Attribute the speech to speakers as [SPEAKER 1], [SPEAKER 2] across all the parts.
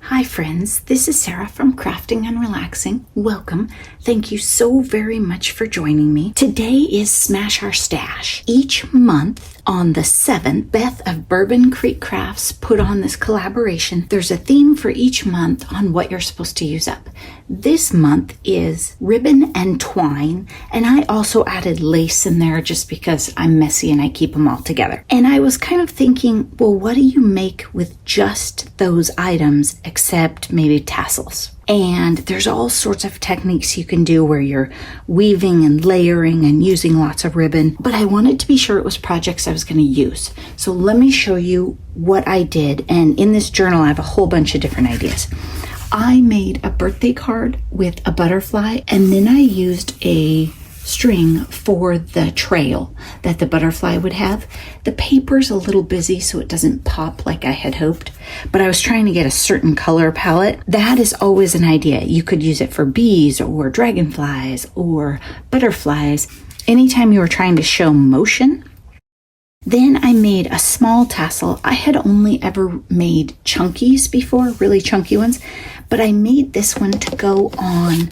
[SPEAKER 1] Hi friends, this is Sarah from Crafting and Relaxing. Welcome. Thank you so very much for joining me. Today is Smash Our Stash. Each month on the 7th, Beth of Bourbon Creek Crafts put on this collaboration. There's a theme for each month on what you're supposed to use up. This month is ribbon and twine, and I also added lace in there just because I'm messy and I keep them all together. And I was kind of thinking, well, what do you make with just those items except maybe tassels? And there's all sorts of techniques you can do where you're weaving and layering and using lots of ribbon, but I wanted to be sure it was projects I was going to use. So let me show you what I did. And in this journal, I have a whole bunch of different ideas. I made a birthday card with a butterfly, and then I used a string for the trail that the butterfly would have. The paper's a little busy, so it doesn't pop like I had hoped, but I was trying to get a certain color palette. That is always an idea. You could use it for bees or dragonflies or butterflies, anytime you were trying to show motion. Then I made a small tassel. I had only ever made chunkies before, really chunky ones, but I made this one to go on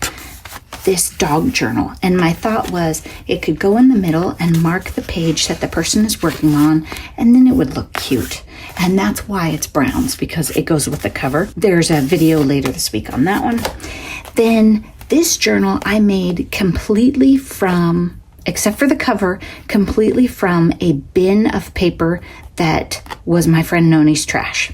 [SPEAKER 1] this dog journal, and my thought was it could go in the middle and mark the page that the person is working on, and then it would look cute. And that's why it's browns, because it goes with the cover. There's a video later this week on that one. Then this journal I made completely from, except for the cover, completely from a bin of paper that was my friend Noni's trash.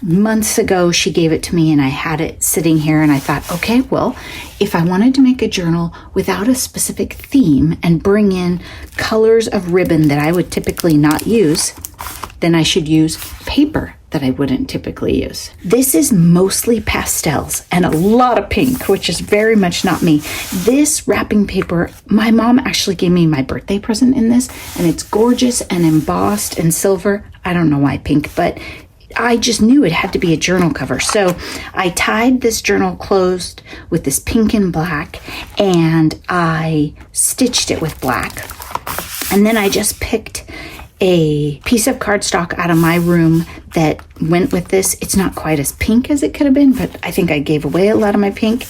[SPEAKER 1] Months ago, she gave it to me and I had it sitting here, and I thought, okay, well, if I wanted to make a journal without a specific theme and bring in colors of ribbon that I would typically not use, then I should use paper that I wouldn't typically use. This is mostly pastels and a lot of pink, which is very much not me. This wrapping paper, my mom actually gave me my birthday present in this, and it's gorgeous and embossed and silver. I don't know why pink, but I just knew it had to be a journal cover. So I tied this journal closed with this pink and black, and I stitched it with black. And then I just picked a piece of cardstock out of my room that went with this. It's not quite as pink as it could have been, but I think I gave away a lot of my pink.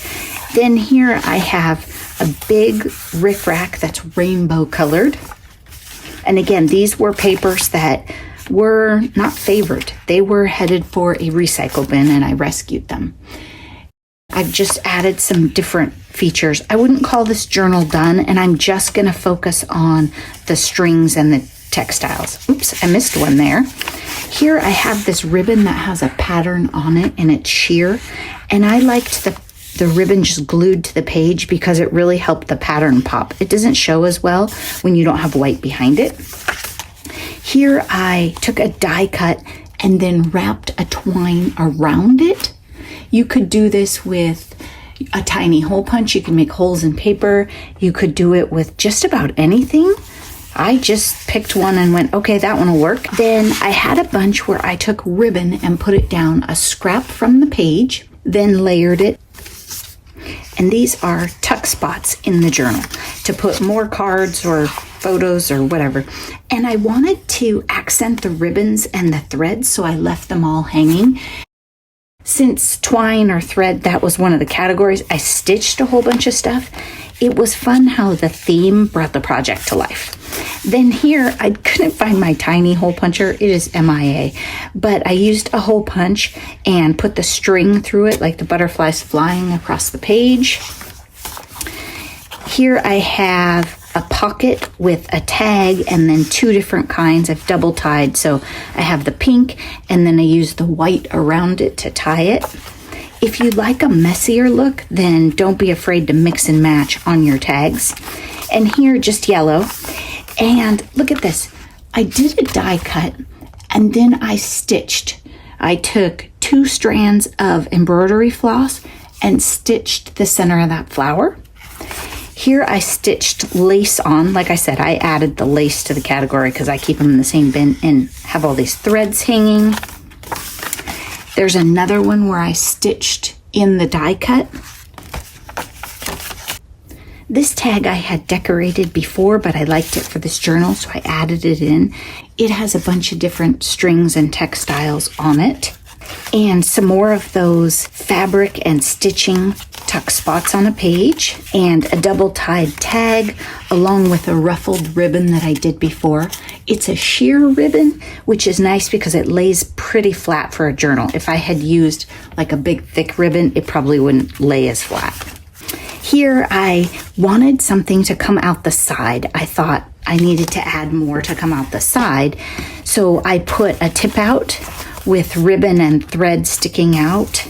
[SPEAKER 1] Then here I have a big rickrack that's rainbow colored. And again, these were papers that were not favored. They were headed for a recycle bin, and I rescued them. I've just added some different features. I wouldn't call this journal done, and I'm just going to focus on the strings and the textiles. Oops, I missed one there. Here I have this ribbon that has a pattern on it, and it's sheer, and I liked the ribbon just glued to the page because it really helped the pattern pop. It doesn't show as well when you don't have white behind it. Here I took a die cut and then wrapped a twine around it. You could do this with a tiny hole punch. You can make holes in paper. You could do it with just about anything. I just picked one and went, okay, that one will work. Then I had a bunch where I took ribbon and put it down a scrap from the page, then layered it. And these are tuck spots in the journal to put more cards or photos or whatever. And I wanted to accent the ribbons and the threads, so I left them all hanging. Since twine or thread, that was one of the categories, I stitched a whole bunch of stuff. It was fun how the theme brought the project to life. Then here, I couldn't find my tiny hole puncher. It is MIA, but I used a hole punch and put the string through it like the butterflies flying across the page. Here I have a pocket with a tag and then two different kinds. I've double tied, so I have the pink and then I use the white around it to tie it. If you like a messier look, then don't be afraid to mix and match on your tags. And here, just yellow. And look at this. I did a die cut and then I stitched. I took 2 strands of embroidery floss and stitched the center of that flower. Here I stitched lace on. Like I said, I added the lace to the category because I keep them in the same bin and have all these threads hanging. There's another one where I stitched in the die cut. This tag I had decorated before, but I liked it for this journal, so I added it in. It has a bunch of different strings and textiles on it. and some more of those fabric and stitching tuck spots on a page, and a double tied tag along with a ruffled ribbon that I did before. It's a sheer ribbon, which is nice because it lays pretty flat for a journal. If I had used like a big thick ribbon, it probably wouldn't lay as flat. Here I wanted something to come out the side. I thought I needed to add more to come out the side, so I put a tip out with ribbon and thread sticking out,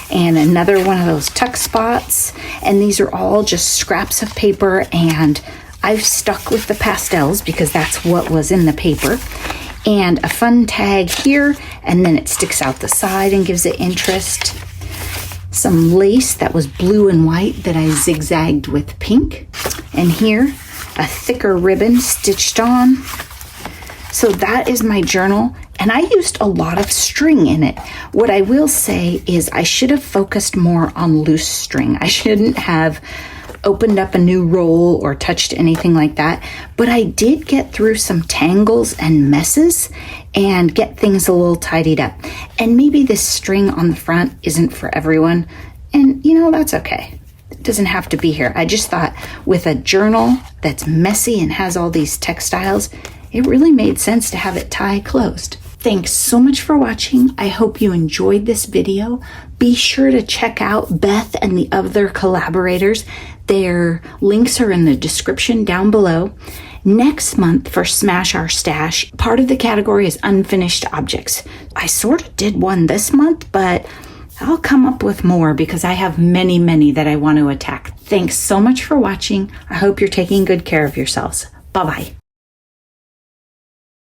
[SPEAKER 1] and another one of those tuck spots, and these are all just scraps of paper, and I've stuck with the pastels because that's what was in the paper, and a fun tag here, and then it sticks out the side and gives it interest. Some lace that was blue and white that I zigzagged with pink, and here a thicker ribbon stitched on. So that is my journal, and I used a lot of string in it. What I will say is I should have focused more on loose string. I shouldn't have opened up a new roll or touched anything like that, but I did get through some tangles and messes and get things a little tidied up. And maybe this string on the front isn't for everyone, and you know, that's okay. It doesn't have to be here. I just thought with a journal that's messy and has all these textiles, it really made sense to have it tie closed. Thanks so much for watching. I hope you enjoyed this video. Be sure to check out Beth and the other collaborators. Their links are in the description down below. Next month for Smash Our Stash, part of the category is unfinished objects. I sort of did one this month, but I'll come up with more because I have many that I want to attack. Thanks so much for watching. I hope you're taking good care of yourselves. Bye-bye.